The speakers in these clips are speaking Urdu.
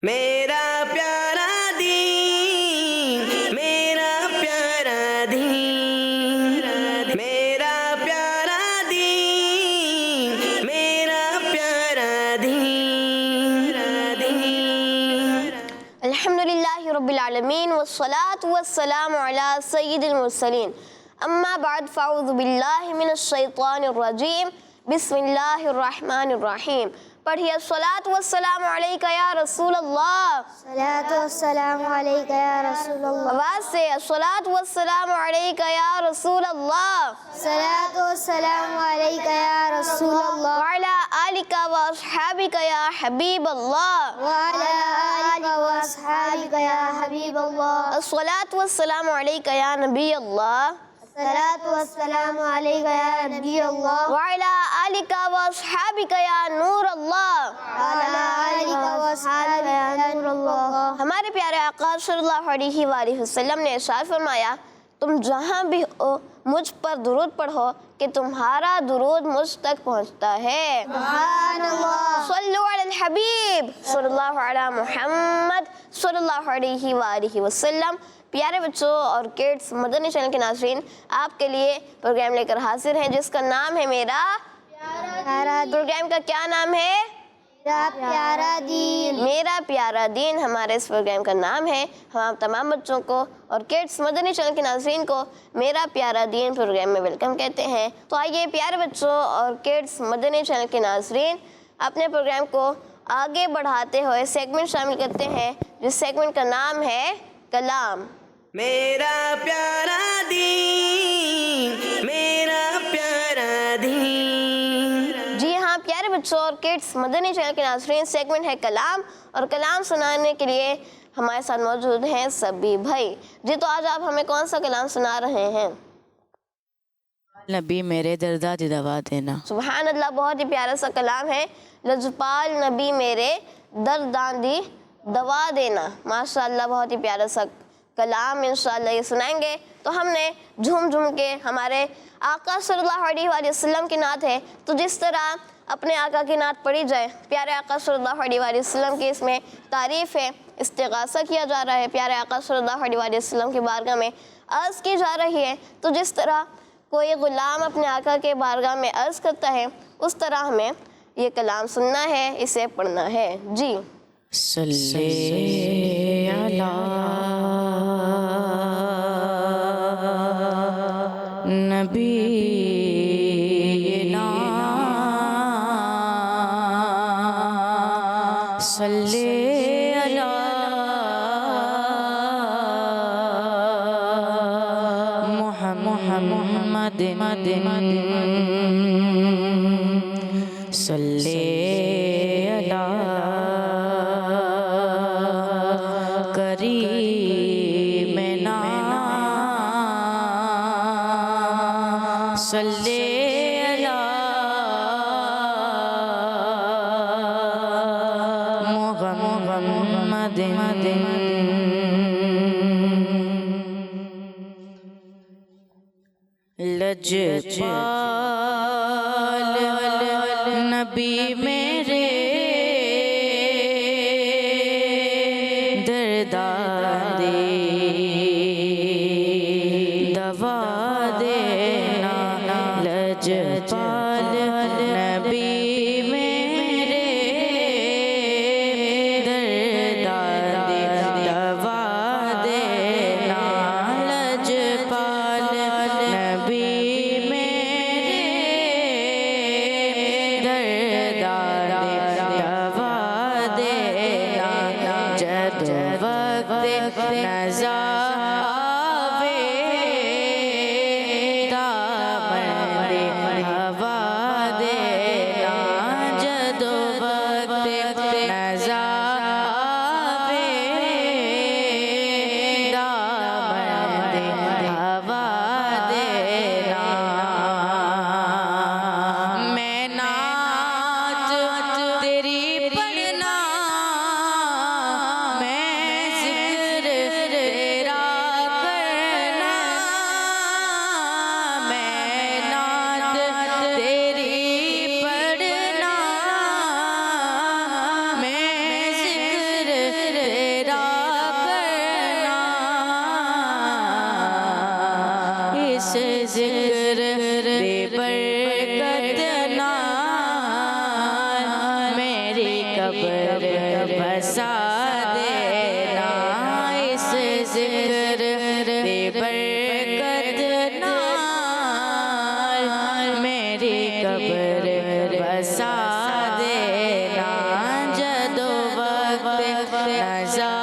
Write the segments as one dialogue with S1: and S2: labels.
S1: میرا پیارا دین، میرا پیارا دین، میرا پیارا دین، میرا پیارا دین۔
S2: الحمد للہ رب العالمین والصلاة والسلام علی سید المرسلین، اما بعد فاعوذ باللہ من الشیطان الرجیم، بسم اللہ الرحمن الرحیم۔ پڑھیے الصلاۃ والسلام علیکہ یا رسول اللہ،
S3: صلاۃ والسلام علیکہ یا رسول اللہ،
S2: آواز سے الصلاۃ والسلام علیکہ یا رسول اللہ،
S3: صلاۃ والسلام علیکہ یا رسول اللہ،
S2: وعلی آلکہ واصحابکہ یا حبیب اللہ،
S3: وعلی آلکہ واصحابکہ یا حبیب اللہ،
S2: الصلاۃ والسلام علیکہ یا نبی اللہ،
S3: صلاۃ والسلام علیکہ یا نبی اللہ،
S2: وعلی آلکہ واصحابکہ یا نور اللہ۔
S3: وعلی آلکہ واصحابکہ یا نور اللہ۔
S2: ہمارے پیارے آقا صلی اللہ علیہ وآلہ وسلم نے ارشاد فرمایا، تم جہاں بھی ہو مجھ پر درود پڑھو کہ تمہارا درود مجھ تک پہنچتا ہے۔
S3: سبحان اللہ۔
S2: صلو علی الحبیب صلی اللہ علی محمد صلی اللہ علیہ وآلہ وسلم۔ پیارے بچوں اور کڈس، مدنی چینل کے ناظرین، آپ کے لیے پروگرام لے کر حاضر ہیں جس کا نام ہے میرا پروگرام کا کیا نام ہے؟
S3: میرا پیارا دین۔
S2: میرا پیارا دین ہمارے اس پروگرام کا نام ہے۔ ہم تمام بچوں کو اور کڈس مدنی چینل کے ناظرین کو میرا پیارا دین پروگرام میں ویلکم کہتے ہیں۔ تو آئیے پیارے بچوں اور کڈس مدنی چینل کے ناظرین، اپنے پروگرام کو آگے بڑھاتے ہوئے سیگمنٹ شامل کرتے ہیں جس سیگمنٹ کا نام ہے کلام۔
S1: میرا پیارا دین، میرا پیارا دین۔
S2: جی ہاں پیارے بچوں اور کڈس مدنی چینل کے ناظرین، سیگمنٹ ہے کلام، اور کلام سنانے کے لیے ہمارے ساتھ موجود ہیں سبھی بھائی۔ جی تو آج آپ ہمیں کون سا کلام سنا رہے ہیں؟
S4: نبی میرے درداں دی دوا دینا۔
S2: سبحان اللہ، بہت ہی پیارا سا کلام ہے۔ لجپال نبی میرے درداں دی دوا دینا۔ ماشاء اللہ، بہت ہی پیارا سا کلام انشاءاللہ یہ سنائیں گے۔ تو ہم نے جھوم جھوم کے ہمارے آقا صلی اللہ علیہ وآلہ وسلم کی نعت ہے، تو جس طرح اپنے آقا کی نعت پڑھی جائے، پیارے آقا صلی اللہ علیہ وآلہ وسلم کی اس میں تعریف ہے، استغاثہ کیا جا رہا ہے، پیارے آقا صلی اللہ علیہ وآلہ وسلم کی بارگاہ میں عرض کی جا رہی ہے، تو جس طرح کوئی غلام اپنے آقا کے بارگاہ میں عرض کرتا ہے، اس طرح ہمیں یہ کلام سننا ہے، اسے پڑھنا ہے۔ جی
S4: صلی علی نبینا صلی علی محمد صلی علی کریمنا صلی علی محمد لجپال نبی میرے درداں دی دوا دینا۔ لجپال نبی میرے درداں دی دوا دینا۔ لجپال نبی میرے درداں دی دوا دینا۔ جب وقت نزا آوے دامن ہوا دینا۔ جب وقت نزا آوے دامن ہوا دینا۔ میں نعت تیری پڑھنا، میں ذکر تیرا ذکر دے برکت نال میری قبر بسا دینا اس ذکر دے برکت نال میری قبر بسا دینا جدو وقت نظر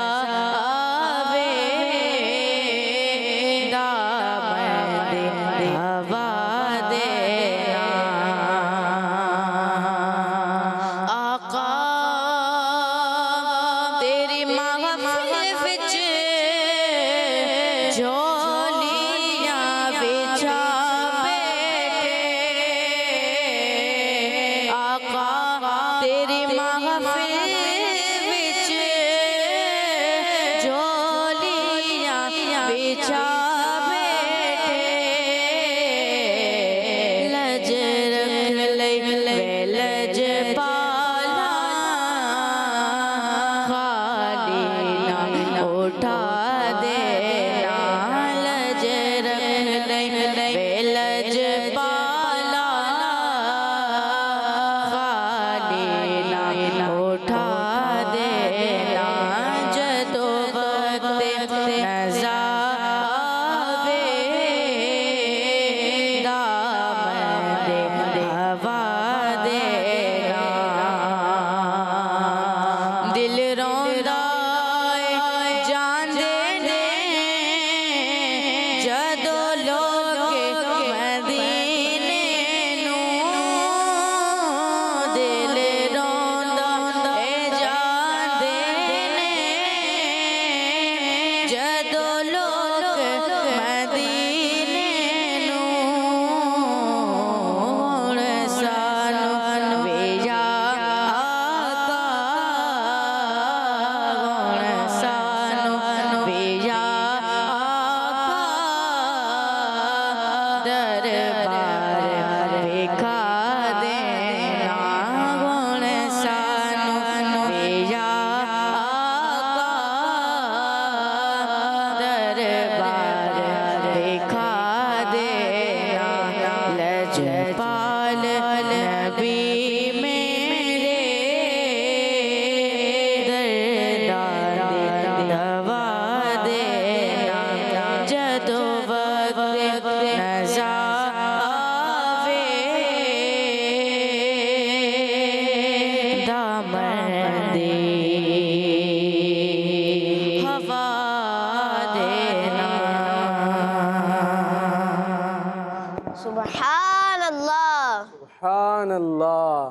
S2: سبحان اللہ.
S5: سبحان اللہ.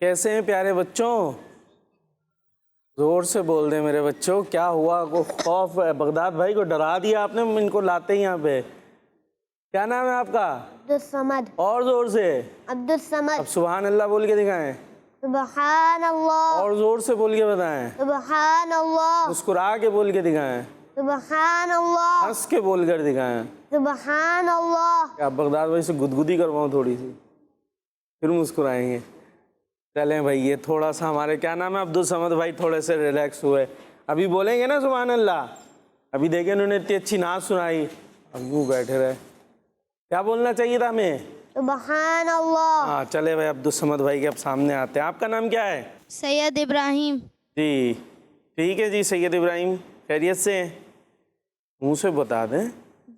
S5: کیسے ہیں پیارے بچوں؟ زور سے بول دیں میرے بچوں. کیا ہوا؟ کو خوف بغداد بھائی کو ڈرا دیا آپ نے ان کو لاتے ہی یہاں پہ. کیا نام ہے آپ کا؟
S3: عبدالصمد.
S5: اور زور سے.
S3: عبدالصمد.
S5: اب سبحان اللہ بول کے دکھائیں.
S3: سبحان اللہ.
S5: اور زور سے بول کے بتائیں.
S3: سبحان اللہ.
S5: مسکرا کے بول کے دکھائیں.
S3: سبحان اللہ.
S5: ہنس کے بول کر دکھائیں.
S3: سبحان اللہ.
S5: کیا بغداد بھائی سے گدگدی کرواؤں تھوڑی سی، پھر مسکرائیں گے. چلیں بھائی یہ تھوڑا سا ہمارے کیا نام ہے عبدالصمد بھائی تھوڑے سے ریلیکس ہوئے. ابھی بولیں گے نا سبحان اللہ. ابھی دیکھیں انہوں نے اتنی اچھی نعت سنائی، اب یوں بیٹھے رہے. کیا بولنا چاہیے تھا ہمیں؟
S3: سبحان اللہ.
S5: ہاں چلے بھائی عبدالصمد بھائی کے اب سامنے آتے ہیں. آپ کا نام کیا ہے؟
S3: سید ابراہیم.
S5: جی ٹھیک ہے جی. سید ابراہیم خیریت سے ہیں؟ منہ سے بتا دیں.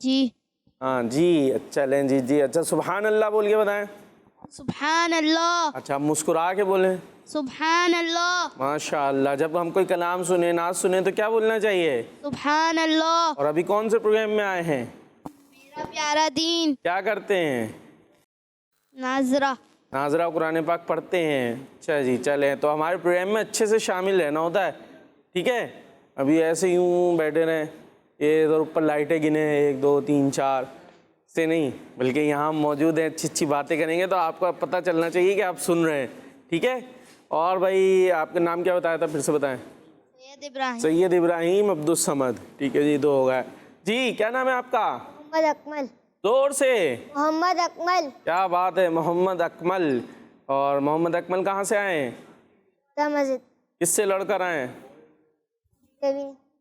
S3: جی.
S5: ہاں جی اچھا لیں جی. جی اچھا سبحان اللہ بول کے بتائیں.
S3: سبحان اللہ.
S5: اچھا آپ مسکرا کے بولیں.
S3: سبحان اللہ.
S5: ماشاء اللہ. جب ہم کوئی کلام سنیں نعت سنیں تو کیا بولنا چاہیے؟
S3: سبحان اللہ.
S5: اور ابھی کون سے پروگرام میں آئے ہیں؟
S3: میرا پیارا دین.
S5: کیا کرتے ہیں؟
S3: ناظرہ.
S5: ناظرہ قرآن پاک پڑھتے ہیں. اچھا جی چلیں تو ہمارے پروگرام میں اچھے سے شامل رہنا ہوتا ہے ٹھیک ہے. ابھی ایسے یوں بیٹھے رہیں یہ ادھر اوپر لائٹیں گنے 1 2 3 4 سے نہیں، بلکہ یہاں موجود ہیں اچھی اچھی باتیں کریں گے تو آپ کو پتہ چلنا چاہیے کہ آپ سن رہے ہیں ٹھیک ہے. اور بھائی آپ کا نام کیا بتایا تھا پھر سے بتائیں؟
S3: سید ابراہیم.
S5: سید ابراہیم عبدالصمد. ٹھیک ہے جی 2 ہو گئے. جی کیا نام ہے آپ کا؟
S3: محمد اکمل.
S5: زور سے.
S3: محمد اکمل.
S5: کیا بات ہے محمد اکمل. اور محمد اکمل کہاں سے آئے ہیں؟
S3: مسجد.
S5: کس سے لڑ کر آئے ہیں؟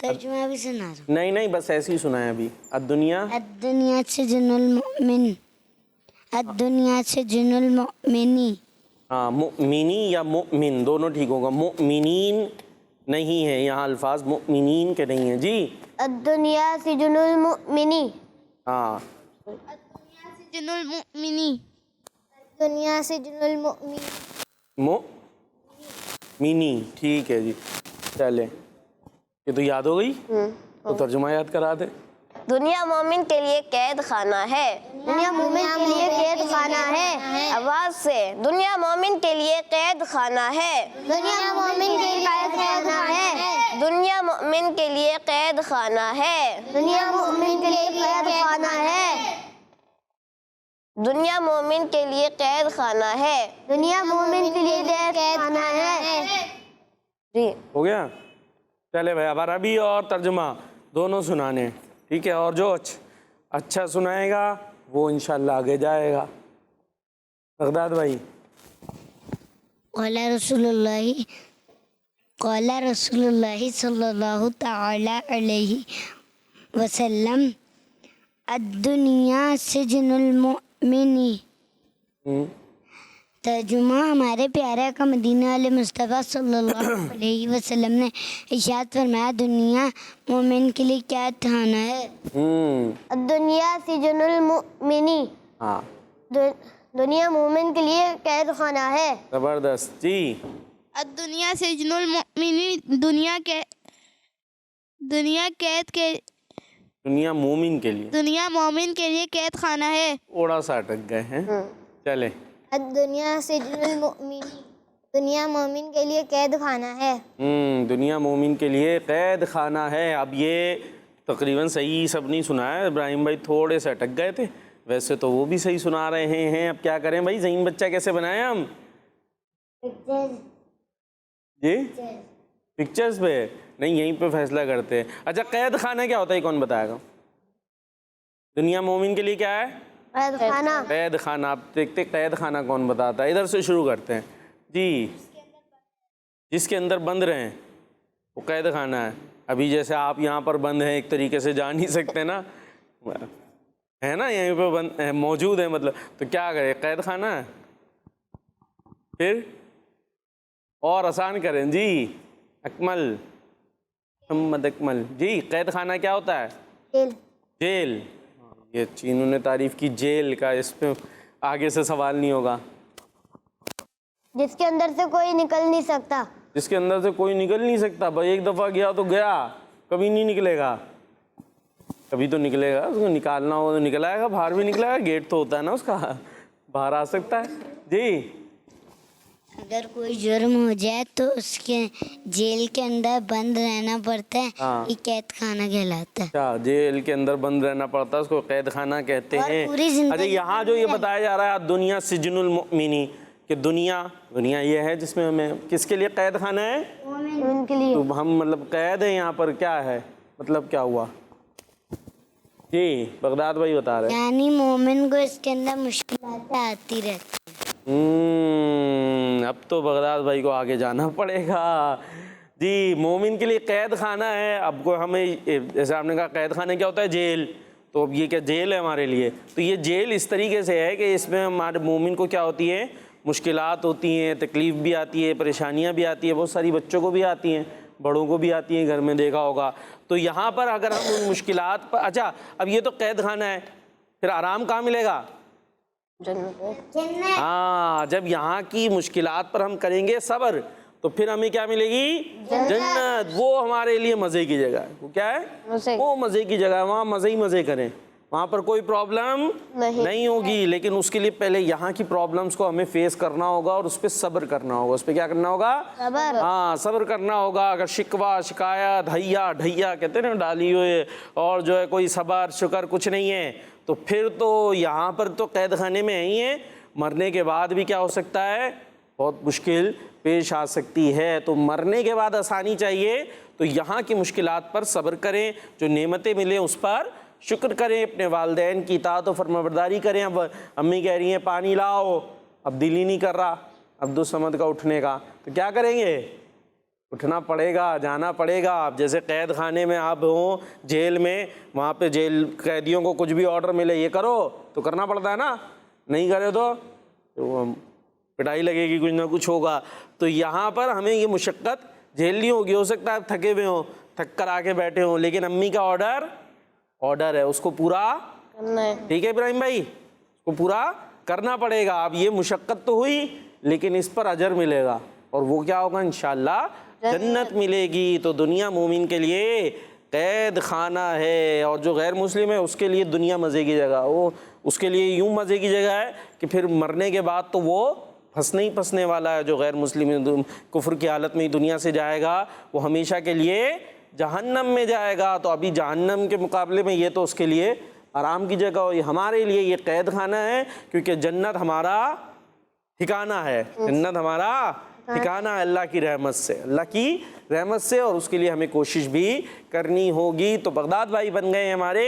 S3: ترجمہ بھی سنا دو.
S5: نہیں نہیں بس ایسے ہی سنا ہے ابھی. الدنیا
S3: الدنیا سجن المؤمن. الدنیا سجن المؤمنی.
S5: ہاں مؤمنی یا مؤمن دونوں ٹھیک ہوگا. مؤمنین نہیں ہے یہاں الفاظ, مؤمنین کے نہیں ہیں جی.
S3: الدنیا سجن المؤمنی.
S5: ہاں
S3: سجن المؤمنی. الدنیا سجن المؤمنی.
S5: مؤمنی ٹھیک ہے جی. چلے یہ تو یاد ہو گئی, تو ترجمہ یاد کرا دے.
S2: دنیا مومن کے لیے قید خانہ ہے.
S3: دنیا مومن کے لیے قید خانہ ہے.
S2: آواز سے, دنیا مومن کے لیے قید خانہ ہے.
S3: دنیا مومن کے لیے قید خانہ ہے.
S2: دنیا مومن کے لیے قید خانہ ہے.
S3: دنیا مومن کے لیے قید خانہ ہے.
S2: دنیا مومن کے لیے قید خانہ ہے.
S3: دنیا مومن کے لیے قید خانہ ہے.
S2: جی
S5: ہو گیا. چلے بھائی اب عربی اور ترجمہ دونوں سنانے, ٹھیک ہے. اور جو اچھا سنائے گا وہ انشاءاللہ آگے جائے گا. بغداد بھائی.
S3: قال رسول اللہ صلی اللہ تعالی علیہ وسلم الدنیا سجن المؤمنی. ترجمہ ہمارے پیارے کا مدینہ والے مصطفیٰ صلی اللہ علیہ وسلم نے ارشاد فرمایا دنیا مومن کے لیے قید خانہ ہے.
S2: الدنیا سجن المؤمنی.
S5: ہاں
S2: دنیا مومن کے لیے قید خانہ ہے.
S5: زبردست جی.
S6: الدنیا سجن المؤمنی. دنیا
S5: مومن کے لیے,
S6: دنیا مومن کے لیے قید خانہ ہے.
S5: تھوڑا سا اٹک گئے ہیں. چلے
S3: الدنیا سجن المؤمنی. دنیا مومن کے لیے قید خانہ ہے.
S5: دنیا مومن کے لیے قید خانہ ہے. اب یہ تقریباً صحیح سب نہیں سنا ہے. ابراہیم بھائی تھوڑے سے اٹک گئے تھے, ویسے تو وہ بھی صحیح سنا رہے ہیں. اب کیا کریں بھائی, ذہین بچہ کیسے بنائیں ہم جی؟ پکچرز پہ نہیں, یہیں پہ فیصلہ کرتے ہیں. اچھا قید خانہ کیا ہوتا ہے, کون بتائے گا؟ دنیا مومن کے لیے کیا ہے؟
S2: قید خانہ.
S5: قید خانہ. آپ دیکھتے قید خانہ کون بتاتا ہے. ادھر سے شروع کرتے ہیں جی. جس کے اندر بند رہیں وہ قید خانہ ہے. ابھی جیسے آپ یہاں پر بند ہیں, ایک طریقے سے جا نہیں سکتے نا, ہے نا, یہیں پہ بند موجود ہے, مطلب تو کیا کرے, قید خانہ ہے. پھر اور آسان کریں جی. اکمل محمد اکمل جی. قید خانہ کیا ہوتا ہے؟ جیل. یہ چینوں نے تعریف کی جیل کا, اس پہ آگے سے سوال نہیں ہوگا.
S3: جس کے اندر سے کوئی نکل نہیں سکتا.
S5: جس کے اندر سے کوئی نکل نہیں سکتا. بھائی ایک دفعہ گیا تو گیا, کبھی نہیں نکلے گا. کبھی تو نکلے گا, اس کو نکالنا ہو تو نکل آئے گا, باہر بھی نکلے گا. گیٹ تو ہوتا ہے نا اس کا, باہر آ سکتا ہے جی.
S3: اگر کوئی جرم ہو جائے تو اس کے جیل کے اندر بند رہنا پڑتا ہے. یہ قید خانہ کہلاتا ہے.
S5: اچھا جیل کے اندر بند رہنا پڑتا ہے, اس کو قید خانہ کہتے ہیں. اچھا یہاں جو یہ بتایا جا رہا ہے دنیا سجن المؤمنی, کہ دنیا یہ ہے جس میں ہمیں کس کے لیے قید خانہ ہے؟
S3: مومن کے لیے.
S5: تو ہم مطلب قید ہے یہاں پر, کیا ہے مطلب, کیا ہوا جی؟ بغداد بھائی بتا رہے ہیں.
S3: یعنی مومن کو اس کے اندر مشکلات آتی رہتی.
S5: اب تو بغداد بھائی کو آگے جانا پڑے گا جی. مومن کے لیے قید خانہ ہے. اب کو ہمیں جیسے آپ نے کہا قید خانہ کیا ہوتا ہے؟ جیل. تو اب یہ کیا جیل ہے ہمارے لیے؟ تو یہ جیل اس طریقے سے ہے کہ اس میں ہمارے مومن کو کیا ہوتی ہے؟ مشکلات ہوتی ہیں, تکلیف بھی آتی ہے, پریشانیاں بھی آتی ہیں, بہت ساری بچوں کو بھی آتی ہیں, بڑوں کو بھی آتی ہیں, گھر میں دیکھا ہوگا. تو یہاں پر اگر ہم ان مشکلات پر, اچھا اب یہ تو قید خانہ ہے, پھر آرام کہاں ملے گا؟ ہاں, جب یہاں کی مشکلات پر ہم کریں گے صبر تو پھر ہمیں کیا ملے گی؟ جنت. وہ ہمارے لیے مزے کی جگہ ہے. وہ کیا ہے؟ وہ مزے کی جگہ ہے. وہاں مزے ہی مزے کریں, وہاں پر کوئی پرابلم نہیں ہوگی. لیکن اس کے لیے پہلے یہاں کی پرابلمس کو ہمیں فیس کرنا ہوگا اور اس پہ صبر کرنا ہوگا. اس پہ کیا کرنا ہوگا؟ ہاں صبر کرنا ہوگا. اگر شکوہ شکایت ڈھیا کہتے ہیں نا ڈالی ہوئے, اور جو ہے کوئی صبر شکر کچھ نہیں ہے, تو پھر تو یہاں پر تو قید خانے میں ہی ہیں. مرنے کے بعد بھی کیا ہو سکتا ہے؟ بہت مشکل پیش آ سکتی ہے. تو مرنے کے بعد آسانی چاہیے تو یہاں کی مشکلات پر صبر کریں, جو نعمتیں ملیں اس پر شکر کریں, اپنے والدین کی اطاعت و فرمانبرداری کریں. اب امی کہہ رہی ہیں پانی لاؤ, اب دل ہی نہیں کر رہا عبدالصمد کا اٹھنے کا, تو کیا کریں گے؟ اٹھنا پڑے گا، جانا پڑے گا. آپ جیسے قید خانے میں آپ ہوں، جیل میں، وہاں پہ جیل قیدیوں کو کچھ بھی آرڈر ملے یہ کرو تو کرنا پڑتا ہے نا، نہیں کرے تو پٹائی لگے گی، کچھ نہ کچھ ہوگا. تو یہاں پر ہمیں یہ مشقت جھیلنی ہوگی. ہو سکتا ہے آپ تھکے ہوئے ہوں، تھک کر آ کے بیٹھے ہوں، لیکن امی کا آرڈر ہے، اس کو پورا
S2: کرنا ہے.
S5: ٹھیک ہے ابراہیم بھائی، اس کو پورا کرنا پڑے گا. اب یہ مشقت تو ہوئی لیکن اس پر اجر ملے گا، اور وہ کیا ہوگا؟ انشاءاللہ جنت ملے گی. تو دنیا مومن کے لیے قید خانہ ہے، اور جو غیر مسلم ہے اس کے لیے دنیا مزے کی جگہ. وہ اس کے لیے یوں مزے کی جگہ ہے کہ پھر مرنے کے بعد تو وہ پھنسنے ہی پھنسنے والا ہے. جو غیر مسلم کفر کی حالت میں ہی دنیا سے جائے گا وہ ہمیشہ کے لیے جہنم میں جائے گا. تو ابھی جہنم کے مقابلے میں یہ تو اس کے لیے آرام کی جگہ ہو. ہمارے لیے یہ قید خانہ ہے، کیونکہ جنت ہمارا ٹھکانہ ہے. جنت ہمارا ٹھکانہ ہے اللہ کی رحمت سے، اللہ کی رحمت سے، اور اس کے لیے ہمیں کوشش بھی کرنی ہوگی. تو بغداد بھائی بن گئے ہمارے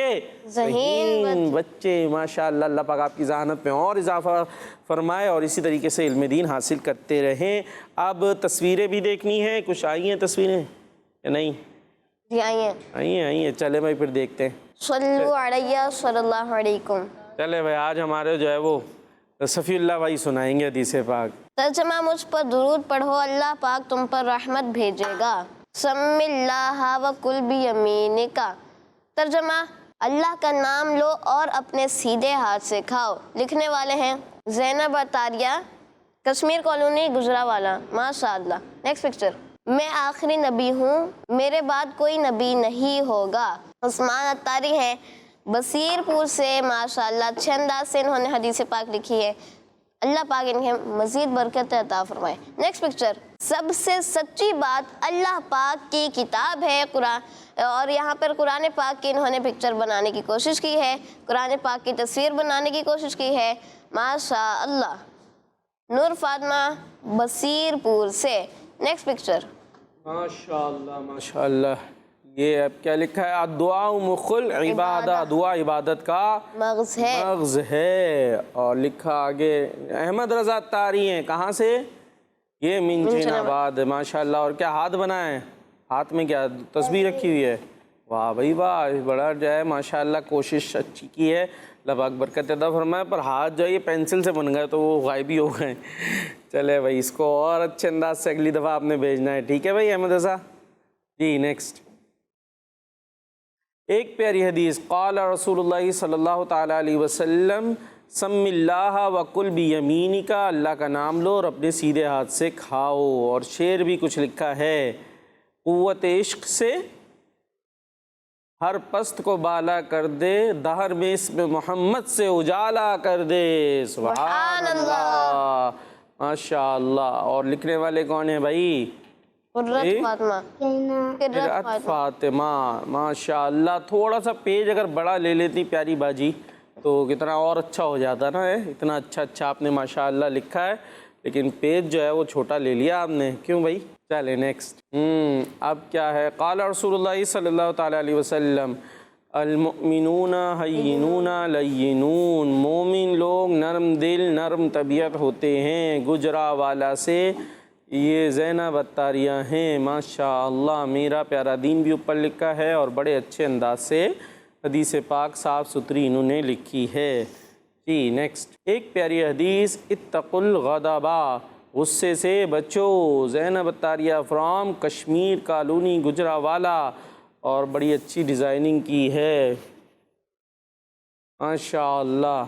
S5: ذہین بچے ماشاءاللہ. اللہ پاک آپ کی ذہانت میں اور اضافہ فرمائے اور اسی طریقے سے علم دین حاصل کرتے رہیں. اب تصویریں بھی دیکھنی ہیں، کچھ آئی ہیں تصویریں یا نہیں؟
S2: جی آئی
S5: ہیں. چلے بھائی پھر دیکھتے ہیں.
S2: صلو علیہ صلی اللہ علیکم.
S5: چلے بھائی آج ہمارے جو ہے وہ صفی اللہ بھائی سنائیں گے حدیث پاک.
S2: ترجمہ: مجھ پر درود پڑھو، اللہ پاک تم پر رحمت بھیجے گا. سم اللہ وکل بیمینک. ترجمہ: اللہ کا نام لو اور اپنے سیدھے ہاتھ سے کھاؤ. لکھنے والے ہیں زینب عطاریہ، کشمیر کالونی، گجرانوالہ. ماشاءاللہ. Next picture. میں آخری نبی ہوں، میرے بعد کوئی نبی نہیں ہوگا. عثمان عطاری ہیں بصیر پور سے. ماشاءاللہ اچھے انداز سے انہوں نے حدیث پاک لکھی ہے. اللہ پاک انہیں مزید برکت عطا فرمائے. Next picture. سب سے سچی بات اللہ پاک کی کتاب ہے قرآن، اور یہاں پر قرآن پاک کی انہوں نے پکچر بنانے کی کوشش کی ہے، قرآن پاک کی تصویر بنانے کی کوشش کی ہے. ماشاء اللہ. نور فاطمہ بصیر پور سے. Next picture.
S5: ماشاءاللہ ماشاءاللہ. یہ اب کیا لکھا ہے؟ دعا مخ العبادہ، دعا عبادت کا
S2: مغز ہے.
S5: مغز ہے. اور لکھا آگے احمد رضا عطاری ہیں، کہاں سے؟ یہ منچین آباد. ماشاءاللہ. اور کیا ہاتھ بنا ہے؟ ہاتھ میں کیا تصویر رکھی ہوئی ہے؟ واہ بھائی واہ، بڑا جو ہے ماشاءاللہ کوشش اچھی کی ہے. اللہ پاک برکت عطا فرمائے. پر ہاتھ جو ہے یہ پینسل سے بن گئے تو وہ غائب ہی ہو گئے. چلے بھائی اس کو اور اچھے انداز سے اگلی دفعہ آپ نے بھیجنا ہے. ٹھیک ہے بھائی احمد رضا جی. نیکسٹ. ایک پیاری حدیث. قال رسول اللہ صلی اللہ تعالیٰ علیہ وسلم سم اللہ وکل بیمینک. اللہ کا نام لو اور اپنے سیدھے ہاتھ سے کھاؤ. اور شعر بھی کچھ لکھا ہے: قوت عشق سے ہر پست کو بالا کر دے، دہر میں اسم محمد سے اجالا کر دے. سبحان اللہ ماشاءاللہ. اور لکھنے والے کون ہیں بھائی؟
S2: قرۃ فاطمہ.
S5: قرۃ فاطمہ. ماشاءاللہ. تھوڑا سا پیج اگر بڑا لے لیتی پیاری باجی تو کتنا اور اچھا ہو جاتا نا. اتنا اچھا آپ نے ماشاءاللہ لکھا ہے، لیکن پیج جو ہے وہ چھوٹا لے لیا آپ نے. کیوں بھائی؟ چلے نیکسٹ. اب کیا ہے؟ قال رسول اللہ صلی اللہ تعالیٰ علیہ وسلم المؤمنون حیینون لینون. مومن لوگ نرم دل نرم طبیعت ہوتے ہیں. گجرانوالہ سے یہ زینب عطاریہ ہیں. ماشاءاللہ. میرا پیارا دین بھی اوپر لکھا ہے اور بڑے اچھے انداز سے حدیث پاک صاف ستھری انہوں نے لکھی ہے. جی نیکسٹ. ایک پیاری حدیث. اتقوا الغضب. غصے سے بچو. زینب عطاریہ فرام کشمیر کالونی گجرانوالہ، اور بڑی اچھی ڈیزائننگ کی ہے ماشاءاللہ.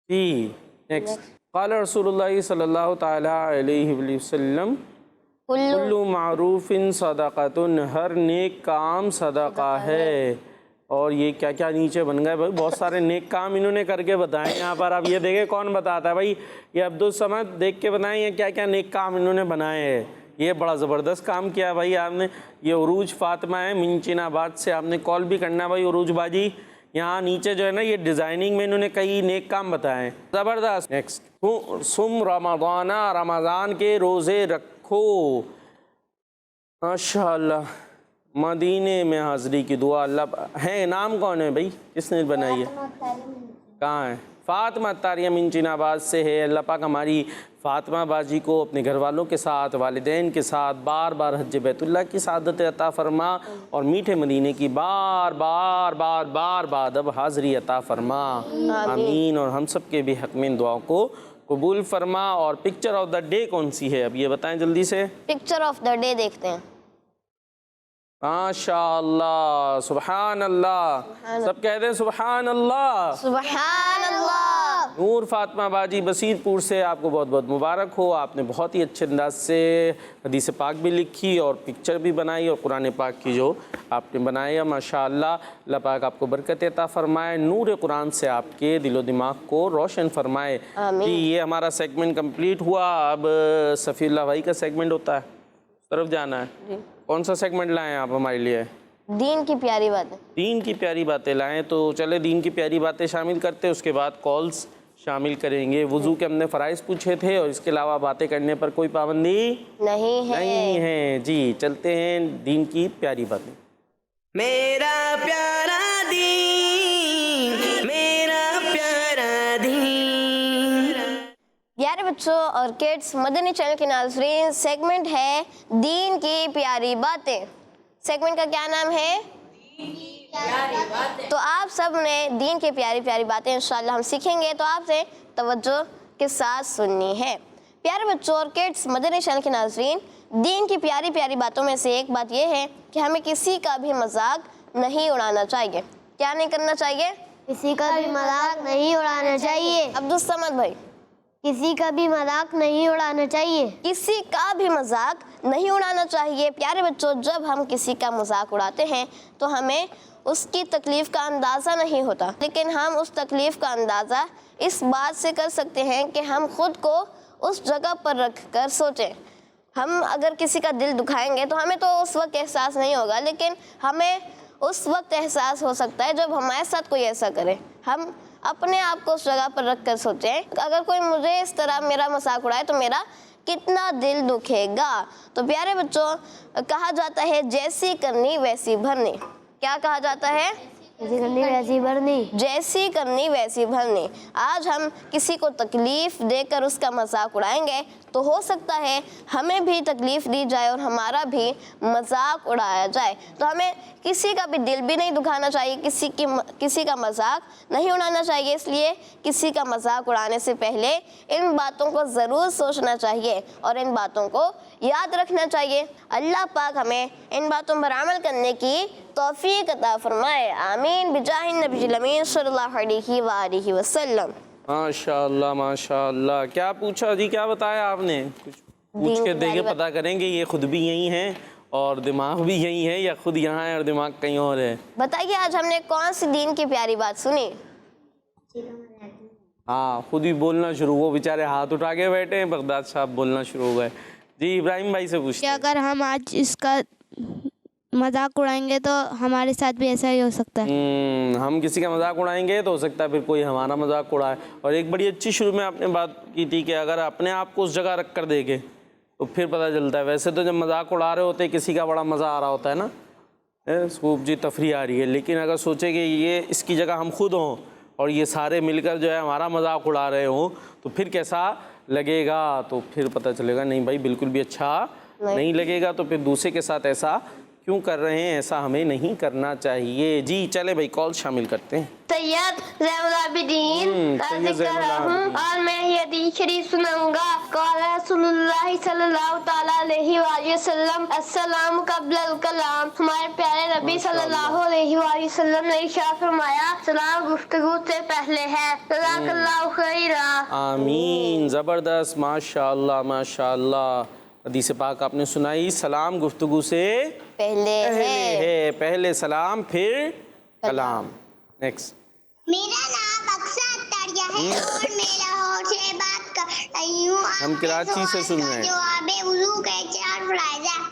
S5: جی نیکسٹ. قال رسول اللہ صلی اللہ تعالیٰ علیہ وسلم کل معروف صدقۃ. ہر نیک کام صدقہ ہے. اور یہ کیا کیا نیچے بن گئے بھائی؟ بہت سارے نیک کام انہوں نے کر کے بتائیں یہاں پر. اب یہ دیکھیں کون بتاتا ہے بھائی؟ یہ عبدالصمد دیکھ کے بتائیں یہ کیا کیا نیک کام انہوں نے بنائے ہیں. یہ بڑا زبردست کام کیا بھائی آپ نے. یہ عروج فاطمہ ہے منچین آباد سے. آپ نے کال بھی کرنا ہے بھائی عروج باجی. یہاں نیچے جو ہے نا یہ ڈیزائننگ میں انہوں نے کئی نیک کام بتائے ہیں زبردست. نیکسٹ. سم رمضان. رمضان کے روزے رکھو. ماشاءاللہ. مدینے میں حاضری کی دعا. اللہ ہے. نام کون ہے بھائی؟ کس نے بنائی ہے؟ کہاں ہے؟ فاطمہ اتار یمین چین آباد سے ہے۔ اللہ پاک ہماری فاطمہ باجی کو اپنے گھر والوں کے ساتھ، والدین کے ساتھ بار بار حج بیت اللہ کی سعادت عطا فرما، اور میٹھے مدینے کی بار بار اب حاضری عطا فرما، آمین۔ اور ہم سب کے بھی حق میں ان دعاؤں کو قبول فرما۔ اور پکچر آف دا ڈے کون سی ہے اب یہ بتائیں جلدی سے؟
S2: پکچر آف دا ڈے دیکھتے ہیں۔
S5: ماشاء اللہ، سبحان اللہ، سب کہہ دیں سبحان اللہ۔
S2: سبحان اللہ۔
S5: نور فاطمہ باجی بصیر پور سے آپ کو بہت بہت مبارک ہو، آپ نے بہت ہی اچھے انداز سے حدیث پاک بھی لکھی اور پکچر بھی بنائی، اور قرآن پاک کی جو آپ نے بنایا ماشاء اللہ، اللہ پاک آپ کو برکت عطا فرمائے، نور قرآن سے آپ کے دل و دماغ کو روشن فرمائے۔ جی یہ ہمارا سیگمنٹ کمپلیٹ ہوا، اب صفی اللہ بھائی کا سیگمنٹ ہوتا ہے، اس طرف جانا ہے۔ کون سا سیگمنٹ لائیں آپ ہمارے لیے؟
S2: دین کی پیاری باتیں۔
S5: دین کی پیاری باتیں لائیں، تو چلے دین کی پیاری باتیں شامل کرتے ہیں، اس کے بعد کالز شامل کریں گے۔ وضو کے ہم نے فرائض پوچھے تھے، اور اس کے علاوہ باتیں کرنے پر کوئی پابندی نہیں ہے۔ جی چلتے ہیں دین کی پیاری باتیں۔
S1: میرا پیارا دین، میرا پیارا دین۔
S2: پیارے بچوں اور کڈس، مدنی چینل کے ناظرین، سیگمنٹ ہے دین کی پیاری باتیں۔ سیگمنٹ کا کیا نام ہے؟ تو آپ سب نے دین کی پیاری پیاری باتیں انشاءاللہ ہم سیکھیں گے، تو آپ سے توجہ کے ساتھ سننی ہے۔ پیارے بچوں اور کڈس، مدنی چینل کے ناظرین، دین کی پیاری پیاری باتوں میں سے ایک بات یہ ہے کہ ہمیں کسی کا بھی مذاق نہیں اڑانا چاہیے۔ کیا نہیں کرنا چاہیے؟
S3: کسی کا بھی مذاق نہیں اڑانا چاہیے۔
S2: عبدالصمد بھائی،
S3: کسی کا بھی مذاق نہیں اڑانا چاہیے۔
S2: کسی کا بھی مذاق نہیں اڑانا چاہیے۔ پیارے بچوں، جب ہم کسی کا مذاق اڑاتے ہیں تو ہمیں اس کی تکلیف کا اندازہ نہیں ہوتا، لیکن ہم اس تکلیف کا اندازہ اس بات سے کر سکتے ہیں کہ ہم خود کو اس جگہ پر رکھ کر سوچیں۔ ہم اگر کسی کا دل دکھائیں گے تو ہمیں تو اس وقت احساس نہیں ہوگا، لیکن ہمیں اس وقت احساس ہو سکتا ہے جب ہمارے ساتھ کوئی ایسا کرے۔ ہم اپنے آپ کو اس جگہ پر رکھ کر سوچیں، اگر کوئی مجھے اس طرح میرا مذاق اڑائے تو میرا کتنا دل دکھے گا۔ تو پیارے بچوں، کہا جاتا ہے جیسی کرنی ویسی بھرنی۔ کیا کہا جاتا ہے؟
S3: جیسی کرنی ویسی بھرنی۔
S2: جیسی کرنی ویسی بھرنی۔ آج ہم کسی کو تکلیف دے کر اس کا مذاق اڑائیں گے تو ہو سکتا ہے ہمیں بھی تکلیف دی جائے اور ہمارا بھی مذاق اڑایا جائے۔ تو ہمیں کسی کا بھی دل بھی نہیں دکھانا چاہیے، کسی کا مذاق نہیں اڑانا چاہیے۔ اس لیے کسی کا مذاق اڑانے سے پہلے ان باتوں کو ضرور سوچنا چاہیے اور ان باتوں کو یاد رکھنا چاہیے۔ اللہ پاک ہمیں ان باتوں پر عمل کرنے کی توفیق عطا فرمائے، آمین، بجاہ النبی الامین صلی اللہ علیہ وآلہ وسلم۔
S5: ماشاء اللہ ماشاء اللہ۔ کیا پوچھا جی، کیا بتایا آپ نے؟ کچھ پوچھ کے دیکھے، پتہ کریں گے یہ خود بھی یہی ہیں اور دماغ بھی یہی ہے، یا خود یہاں ہے اور دماغ کہیں اور ہے؟
S2: بتائیے آج ہم نے کون سی دین کی پیاری بات سنی؟
S5: ہاں خود ہی بولنا شروع، وہ بیچارے ہاتھ اٹھا کے بیٹھے ہیں، بغداد صاحب بولنا شروع ہو گئے۔ جی ابراہیم بھائی سے پوچھتے
S6: کہ
S5: ہیں۔
S6: اگر ہم آج اس کا مذاق اڑائیں گے تو ہمارے ساتھ بھی ایسا ہی ہو سکتا ہے۔
S5: ہم کسی کا مذاق اڑائیں گے تو ہو سکتا ہے پھر کوئی ہمارا مذاق اڑائے۔ اور ایک بڑی اچھی شروع میں آپ نے بات کی تھی کہ اگر اپنے آپ کو اس جگہ رکھ کر دیکھیں تو پھر پتہ چلتا ہے۔ ویسے تو جب مذاق اڑا رہے ہوتے کسی کا بڑا مزہ آ رہا ہوتا ہے نا، خوب جی تفریح آ رہی ہے، لیکن اگر سوچیں کہ یہ اس کی جگہ ہم خود ہوں اور یہ سارے مل کر جو ہے ہمارا مذاق اڑا رہے ہوں تو پھر کیسا لگے گا؟ تو پھر پتہ چلے گا نہیں بھائی بالکل بھی اچھا نہیں لگے گا، تو پھر دوسرے کے ساتھ ایسا کیوں کر رہے ہیں؟ ایسا ہمیں نہیں کرنا چاہیے۔ جی چلے بھائی کال شامل کرتے ہیں۔
S3: سید زین العابدین کا ذکر ہوں اور میں یہ حدیث شریف سناؤں گا۔ قال رسول اللہ صلی اللہ تعالیٰ علیہ وآلہ وسلم السلام قبل الکلام۔ ہمارے پیارے نبی صلی اللہ علیہ وآلہ وسلم نے ارشاد فرمایا سلام گفتگو سے پہلے ہے۔ جزاک اللہ خیرا۔
S5: آمین، زبردست، ماشاء اللہ ماشاء اللہ۔ حدیث پاک آپ نے سنائی، سلام گفتگو سے
S2: پہلے ہے،
S5: پہلے سلام پھر کلام۔ نیکسٹ۔
S7: میرا نام اقصی اتاریہ ہے اور میں لاہور سے بات کر رہی ہوں۔
S5: ہم کراچی سے سن رہے ہیں۔
S7: جواب وضو کے 4 فرائض ہیں۔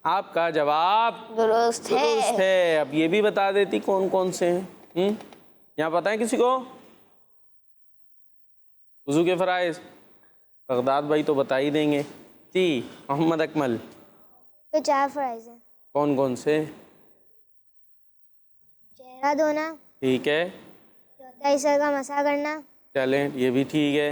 S5: آپ کا جواب
S2: درست
S5: درست ہے۔ اب یہ بھی بتا دیتی کون کون سے ہیں؟ یہاں پتہ ہے کسی کو وضو کے فرائض؟ بغداد بھائی تو بتا ہی دیں گے۔ جی محمد اکمل،
S3: تو 4 فرائض ہیں۔
S5: کون کون سے؟
S3: چہرہ دھونا،
S5: ٹھیک ہے،
S3: چوتھا حصہ کا مسح کرنا،
S5: چلیں یہ بھی ٹھیک ہے.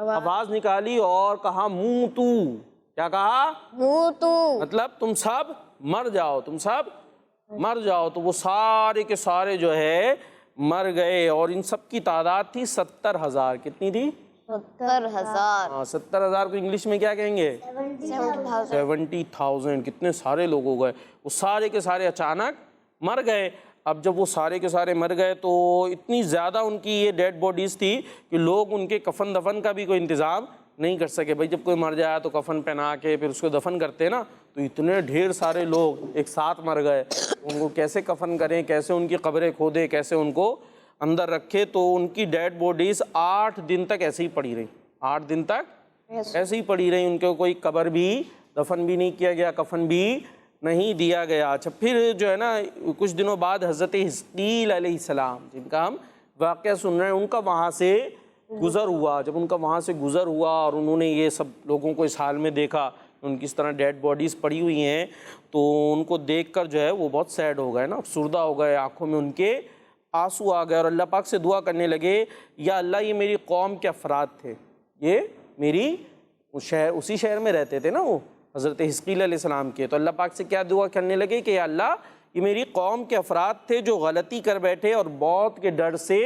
S5: آواز نکالی اور کہا منہ تو. کیا کہا؟
S2: موتو.
S5: مطلب تم سب مر جاؤ، تم سب مر جاؤ. تو وہ سارے کے سارے جو ہے مر گئے، اور ان سب کی تعداد تھی 70,000. کتنی تھی؟
S2: 70,000.
S5: 70,000 کو انگلش میں کیا کہیں گے؟ 70,000. کتنے سارے لوگ ہو گئے. وہ سارے کے سارے اچانک مر گئے. اب جب وہ سارے کے سارے مر گئے تو اتنی زیادہ ان کی یہ ڈیڈ باڈیز تھی کہ لوگ ان کے کفن دفن کا بھی کوئی انتظام نہیں کر سکے. بھائی جب کوئی مر جائے تو کفن پہنا کے پھر اس کو دفن کرتے نا، تو اتنے ڈھیر سارے لوگ ایک ساتھ مر گئے. ان کو کیسے کفن کریں، کیسے ان کی قبریں کھودیں، کیسے ان کو اندر رکھے. تو ان کی ڈیڈ باڈیز 8 دن تک ایسے ہی پڑی رہی. 8 دن تک ایسے ہی پڑی رہی. ان کو کوئی قبر بھی دفن بھی نہیں کیا گیا، کفن بھی نہیں دیا گیا. اچھا پھر جو ہے نا کچھ دنوں بعد حضرت حزقیل علیہ السلام، جن کا ہم واقعہ سن رہے ہیں، ان کا وہاں سے گزر ہوا. جب ان کا وہاں سے گزر ہوا اور انہوں نے یہ سب لوگوں کو اس حال میں دیکھا، ان کی اس طرح ڈیڈ باڈیز پڑی ہوئی ہیں، تو ان کو دیکھ کر جو ہے وہ بہت سیڈ ہو گئے نا، افسردہ ہو گئے. آنکھوں میں ان کے آنسو آ گئے اور اللہ پاک سے دعا کرنے لگے، یا اللہ یہ میری قوم کے افراد تھے، یہ میری اسی شہر میں رہتے تھے نا وہ حضرت حزقیل علیہ السلام کے. تو اللہ پاک سے کیا دعا کرنے لگے کہ یا اللہ یہ میری قوم کے افراد تھے جو غلطی کر بیٹھے اور موت کے ڈر سے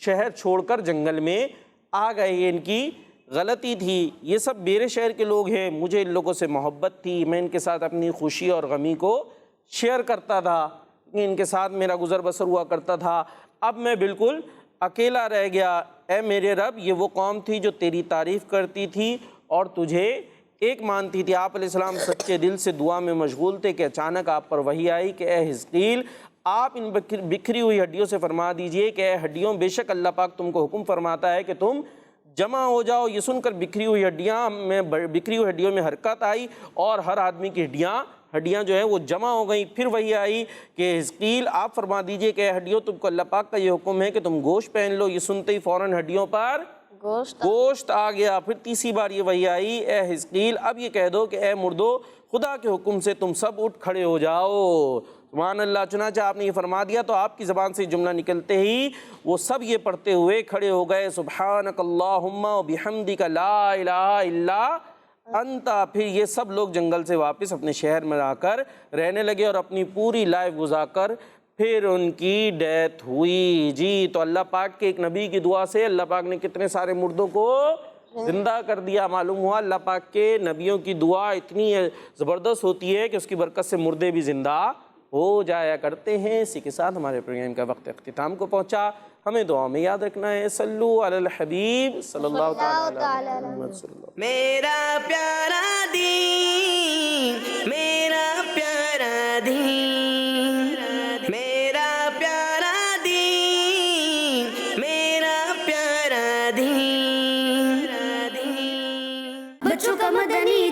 S5: شہر چھوڑ کر جنگل میں آ گئے. یہ ان کی غلطی تھی. یہ سب میرے شہر کے لوگ ہیں، مجھے ان لوگوں سے محبت تھی، میں ان کے ساتھ اپنی خوشی اور غمی کو شیئر کرتا تھا، ان کے ساتھ میرا گزر بسر ہوا کرتا تھا. اب میں بالکل اکیلا رہ گیا. اے میرے رب، یہ وہ قوم تھی جو تیری تعریف کرتی تھی اور تجھے ایک مانتی تھی. آپ علیہ السلام سچے دل سے دعا میں مشغول تھے کہ اچانک آپ پر وحی آئی کہ اے حزقیل، آپ ان بکھری ہوئی ہڈیوں سے فرما دیجئے کہ اے ہڈیوں، بے شک اللہ پاک تم کو حکم فرماتا ہے کہ تم جمع ہو جاؤ. یہ سن کر بکھری ہوئی ہڈیوں میں حرکت آئی اور ہر آدمی کی ہڈیاں جو ہیں وہ جمع ہو گئیں. پھر وہی آئی کہ حزقیل آپ فرما دیجئے کہ اے ہڈیوں، تم کو اللہ پاک کا یہ حکم ہے کہ تم گوشت پہن لو. یہ سنتے ہی فوراً ہڈیوں پر گوشت آ گیا. پھر تیسری بار یہ وحی آئی، اے حزقیل اب یہ کہہ دو کہ اے مردو، خدا کے حکم سے تم سب اٹھ کھڑے ہو جاؤ. سبحان اللہ. چنانچہ آپ نے یہ فرما دیا تو آپ کی زبان سے جملہ نکلتے ہی وہ سب یہ پڑھتے ہوئے کھڑے ہو گئے، سبحانک اللہم و بحمدک لا الہ الا انت. پھر یہ سب لوگ جنگل سے واپس اپنے شہر میں آ کر رہنے لگے اور اپنی پوری لائف گزار کر پھر ان کی ڈیتھ ہوئی. جی تو اللہ پاک کے ایک نبی کی دعا سے اللہ پاک نے کتنے سارے مردوں کو زندہ کر دیا. معلوم ہوا اللہ پاک کے نبیوں کی دعا اتنی زبردست ہوتی ہے کہ اس کی برکت سے مردے بھی زندہ ہو جایا کرتے ہیں. اسی کے ساتھ ہمارے پروگرام کا وقت اختتام کو پہنچا. ہمیں دعا میں یاد رکھنا ہے، صلو علی الحبیب صلی اللہ تعالی علیہ وسلم.
S1: میرا پیارا دین، میرا پیارا دین، میرا پیارا دین، میرا پیارا دین.
S8: بچوں کا مدنی